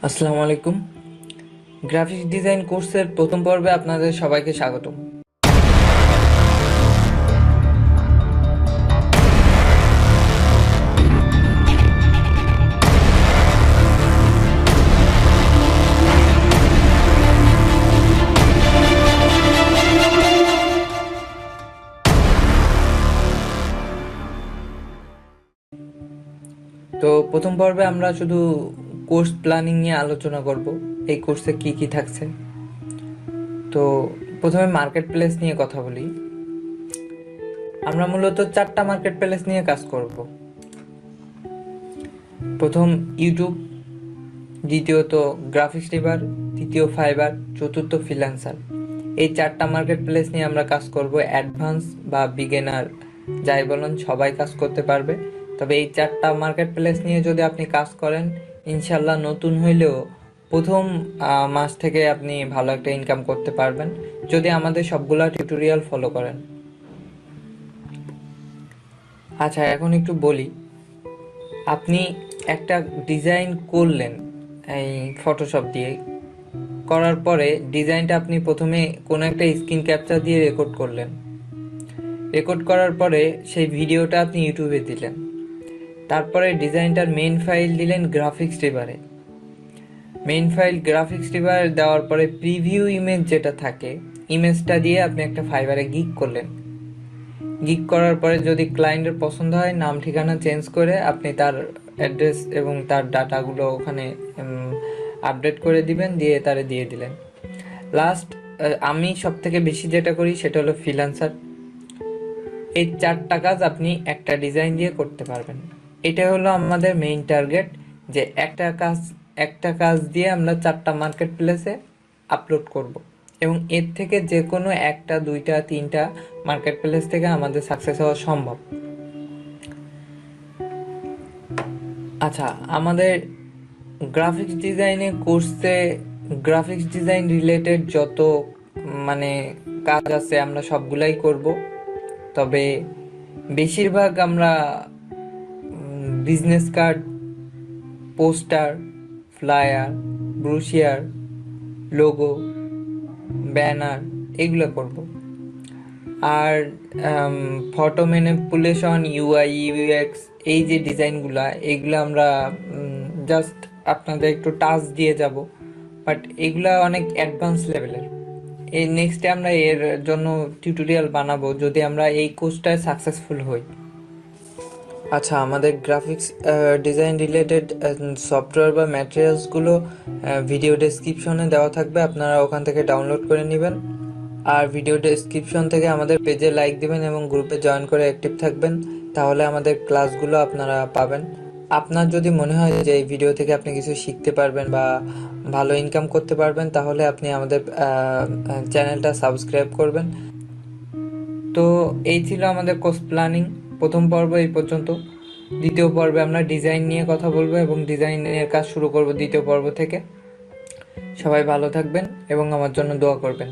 আসসালামু আলাইকুম। Graphics design কোর্সের প্রথম পর্বে আপনাদের সবাইকে স্বাগতম। তো প্রথম পর্বে আমরা শুধু কোর্স প্ল্যানিং নিয়ে আলোচনা করব, এই কোর্সে কি কি থাকছে। তো প্রথমে মার্কেট প্লেস নিয়ে কথা বলি। আমরা মূলত 4টা মার্কেট প্লেস নিয়ে কাজ করব। প্রথম ইউটিউব, দ্বিতীয়ত গ্রাফিক্স রিভার, তৃতীয় ফাইবার, চতুর্থ ফ্রিল্যান্সার। এই 4টা মার্কেট প্লেস নিয়ে আমরা কাজ করব। অ্যাডভান্স বা বিগিনার যাই বলেন সবাই কাজ করতে পারবে। তবে এই 4টা মার্কেট প্লেস নিয়ে যদি আপনি কাজ করেন, ইনশাল্লাহ নতুন হইলেও প্রথম মাস থেকে আপনি ভালো একটা ইনকাম করতে পারবেন যদি আমাদের সবগুলা টিউটোরিয়াল ফলো করেন। আচ্ছা, এখন একটু বলি, আপনি একটা ডিজাইন করলেন এই ফটোশপ দিয়ে, করার পরে ডিজাইনটা আপনি প্রথমে কোনো একটা স্ক্রিন ক্যাপচার দিয়ে রেকর্ড করলেন। রেকর্ড করার পরে সেই ভিডিওটা আপনি ইউটিউবে দিলেন। তারপরে ডিজাইনটার মেইন ফাইল দিলেন গ্রাফিক্স রিভারে। মেইন ফাইল গ্রাফিক্স রিভারে দেওয়ার পরে প্রিভিউ ইমেজ যেটা থাকে, ইমেজটা দিয়ে আপনি একটা ফাইবারে গিগ করলেন। গিগ করার পরে যদি ক্লায়েন্টের পছন্দ হয়, নাম ঠিকানা চেঞ্জ করে আপনি তার অ্যাড্রেস এবং তার ডাটাগুলো ওখানে আপডেট করে দিবেন, দিয়ে তারে দিয়ে দিলেন। লাস্ট, আমি সব থেকে বেশি যেটা করি সেটা হলো ফ্রিল্যান্সার। এই 4টা কাজ আপনি একটা ডিজাইন দিয়ে করতে পারবেন। এটা হলো আমাদের মেইন টার্গেট, যে একটা কাজ দিয়ে আমরা 4টা মার্কেট প্লেসে আপলোড করব, এবং এর থেকে যে কোনো একটা, দুইটা, 3টা মার্কেট প্লেস থেকে আমাদের সাকসেস হওয়া সম্ভব। আচ্ছা, আমাদের গ্রাফিক্স ডিজাইনে কোর্সে গ্রাফিক্স ডিজাইন রিলেটেড যত মানে কাজ আছে আমরা সবগুলাই করব। তবে বেশিরভাগ আমরা business card, poster, flyer, brochure, logo, banner এগুলো করব। আর ফটো ম্যানিপুলেশন, ইউআই ইউএক্স, এই যে ডিজাইনগুলা, এগুলো আমরা জাস্ট আপনাদের একটু টাচ দিয়ে যাব, বাট এগুলা অনেক অ্যাডভান্স লেভেলের। এই নেক্সটে আমরা এর জন্য টিউটোরিয়াল বানাবো যদি আমরা এই কোর্সটায় সাকসেসফুল হই। আচ্ছা, আমাদের গ্রাফিক্স ডিজাইন রিলেটেড সফটওয়্যার বা ম্যাটেরিয়ালসগুলো ভিডিও ডেসক্রিপশনে দেওয়া থাকবে, আপনারা ওখান থেকে ডাউনলোড করে নেবেন। আর ভিডিও ডেসক্রিপশন থেকে আমাদের পেজে লাইক দিবেন এবং গ্রুপে জয়েন করে অ্যাক্টিভ থাকবেন, তাহলে আমাদের ক্লাসগুলো আপনারা পাবেন। আপনার যদি মনে হয় যে এই ভিডিও থেকে আপনি কিছু শিখতে পারবেন বা ভালো ইনকাম করতে পারবেন, তাহলে আপনি আমাদের চ্যানেলটা সাবস্ক্রাইব করবেন। তো এই ছিল আমাদের কোর্স প্ল্যানিং। প্রথম পর্ব এই পর্যন্ত। দ্বিতীয় পর্বে আমরা ডিজাইন নিয়ে কথা বলবো এবং ডিজাইনের কাজ শুরু করব দ্বিতীয় পর্ব থেকে। সবাই ভালো থাকবেন এবং আমার জন্য দোয়া করবেন।